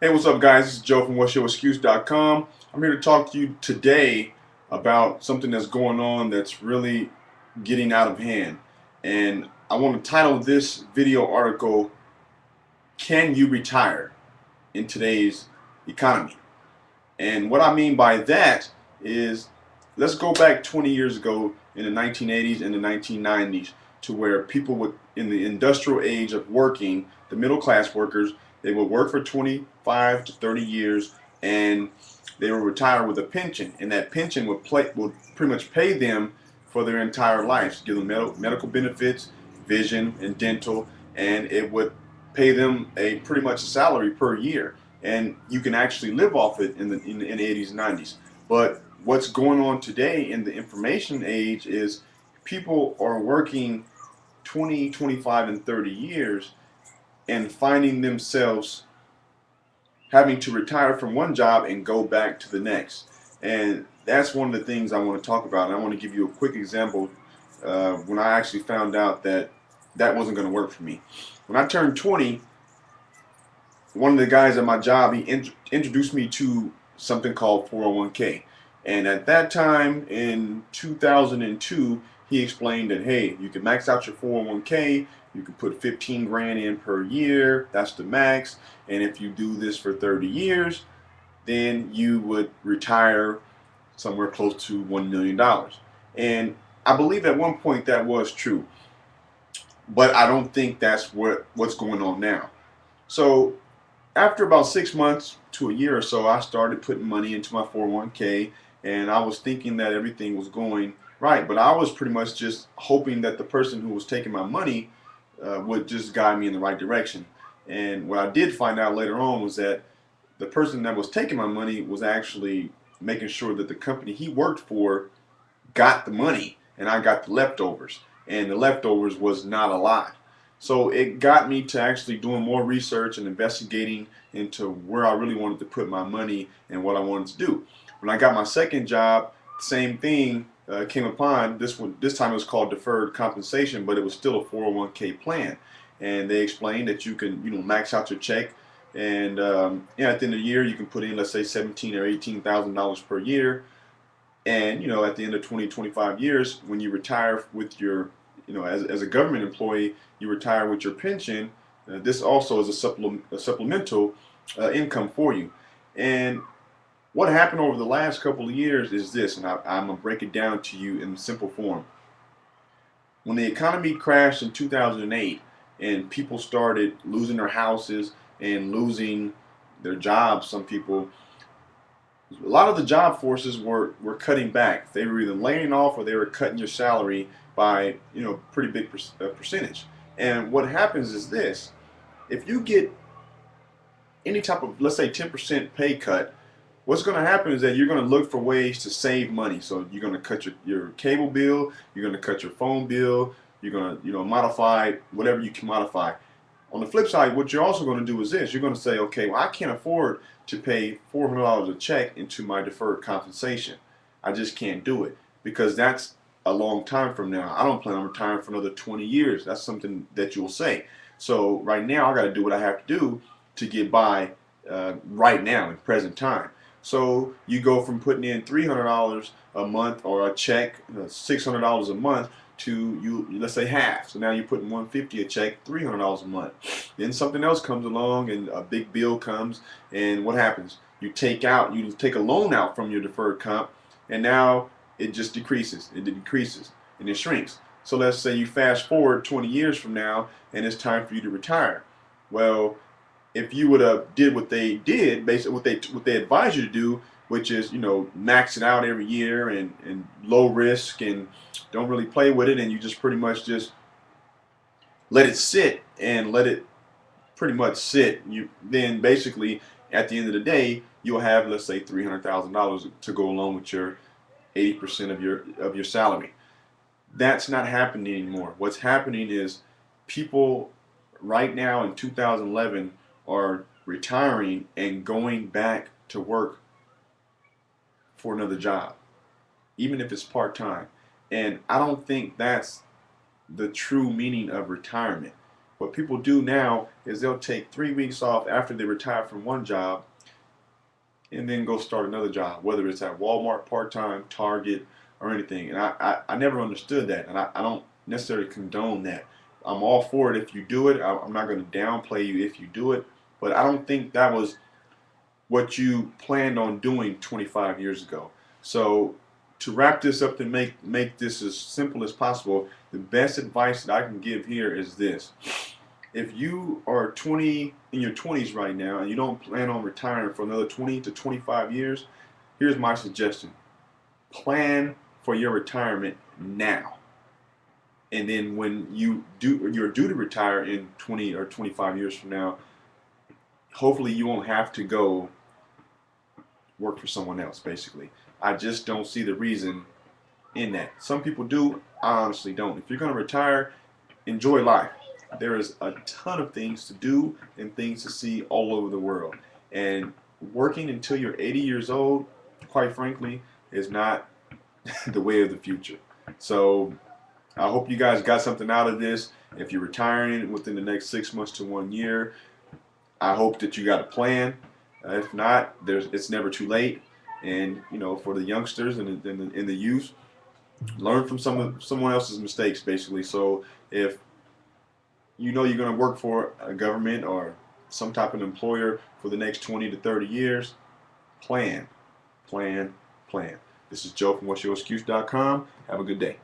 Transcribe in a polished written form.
Hey, what's up, guys? This is Joe from what'syourexcuse.com. I'm here to talk to you today about something that's going on that's really getting out of hand. And I want to title this video article, Can You Retire in Today's Economy? And what I mean by that is, let's go back 20 years ago in the 1980s and the 1990s to where people would, in the industrial age of working, the middle class workers, they would work for 25 to 30 years and they would retire with a pension. And that pension would pretty much pay them for their entire lives, give them medical benefits, vision and dental, and it would pay them a pretty much a salary per year, and you can actually live off it in the 80s and 90s. But what's going on today in the information age is people are working 20, 25, and 30 years and finding themselves having to retire from one job and go back to the next. And that's one of the things I want to talk about. And I want to give you a quick example when I actually found out that that wasn't going to work for me. When I turned 20, one of the guys at my job, he introduced me to something called 401k. And at that time in 2002, he explained that, hey, you can max out your 401k, you can put 15 grand in per year, that's the max, and if you do this for 30 years, then you would retire somewhere close to $1 million. And I believe at one point that was true, but I don't think that's what's going on now. So after about 6 months to a year or so, I started putting money into my 401k, and I was thinking that everything was going right, but I was pretty much just hoping that the person who was taking my money would just guide me in the right direction. And what I did find out later on was that the person that was taking my money was actually making sure that the company he worked for got the money and I got the leftovers. And the leftovers was not a lot. So it got me to actually doing more research and investigating into where I really wanted to put my money and what I wanted to do. When I got my second job, same thing came upon. This time it was called deferred compensation, but it was still a 401k plan. And they explained that you can, max out your check, and at the end of the year you can put in, let's say, 17 or $18,000 per year. And at the end of 20, 25 years, when you retire with your, as a government employee, you retire with your pension. This also is a supplemental income for you. And what happened over the last couple of years is this, and I'm going to break it down to you in simple form. When the economy crashed in 2008 and people started losing their houses and losing their jobs, some people, a lot of the job forces were cutting back. They were either laying off or they were cutting your salary by pretty big percentage. And what happens is this: if you get any type of, let's say, 10% pay cut, what's going to happen is that you're going to look for ways to save money. So you're going to cut your cable bill, you're going to cut your phone bill, you're going to modify whatever you can modify. On the flip side, what you're also going to do is this: you're going to say, okay, well, I can't afford to pay $400 a check into my deferred compensation. I just can't do it because that's a long time from now. I don't plan on retiring for another 20 years. That's something that you'll say. So right now, I got to do what I have to do to get by right now in present time. So you go from putting in $300 a month or a check, $600 a month, to let's say half. So now you're putting $150 a check, $300 a month. Then something else comes along and a big bill comes, and what happens? You take a loan out from your deferred comp, and now it just decreases. It decreases and it shrinks. So let's say you fast forward 20 years from now and it's time for you to retire. Well, if you would have did what they did, basically what they advise you to do, which is max it out every year and low risk and don't really play with it, and you just pretty much just let it sit and let it pretty much sit. You then basically at the end of the day you'll have, let's say, $300,000 to go along with your 80% of your salary. That's not happening anymore. What's happening is people right now in 2011 are retiring and going back to work for another job, even if it's part-time. And I don't think that's the true meaning of retirement. What people do now is they'll take 3 weeks off after they retire from one job and then go start another job, whether it's at Walmart part-time, Target, or anything. And I never understood that, and I don't necessarily condone that. I'm all for it if you do it. I'm not going to downplay you if you do it, but I don't think that was what you planned on doing 25 years ago. So to wrap this up and make this as simple as possible, the best advice that I can give here is this. If you are in your 20s right now and you don't plan on retiring for another 20 to 25 years, here's my suggestion. Plan for your retirement now. And then when you're due to retire in 20 or 25 years from now, hopefully you won't have to go work for someone else, basically. I just don't see the reason in that. Some people do, I honestly don't. If you're going to retire, enjoy life. There is a ton of things to do and things to see all over the world. And working until you're 80 years old, quite frankly, is not the way of the future. So I hope you guys got something out of this. If you're retiring within the next 6 months to 1 year, I hope that you got a plan. If not, it's never too late. And for the youngsters and the youth, learn from someone else's mistakes, basically. So if you're going to work for a government or some type of employer for the next 20 to 30 years, plan, plan, plan. This is Joe from whatsyourexcuse.com. Have a good day.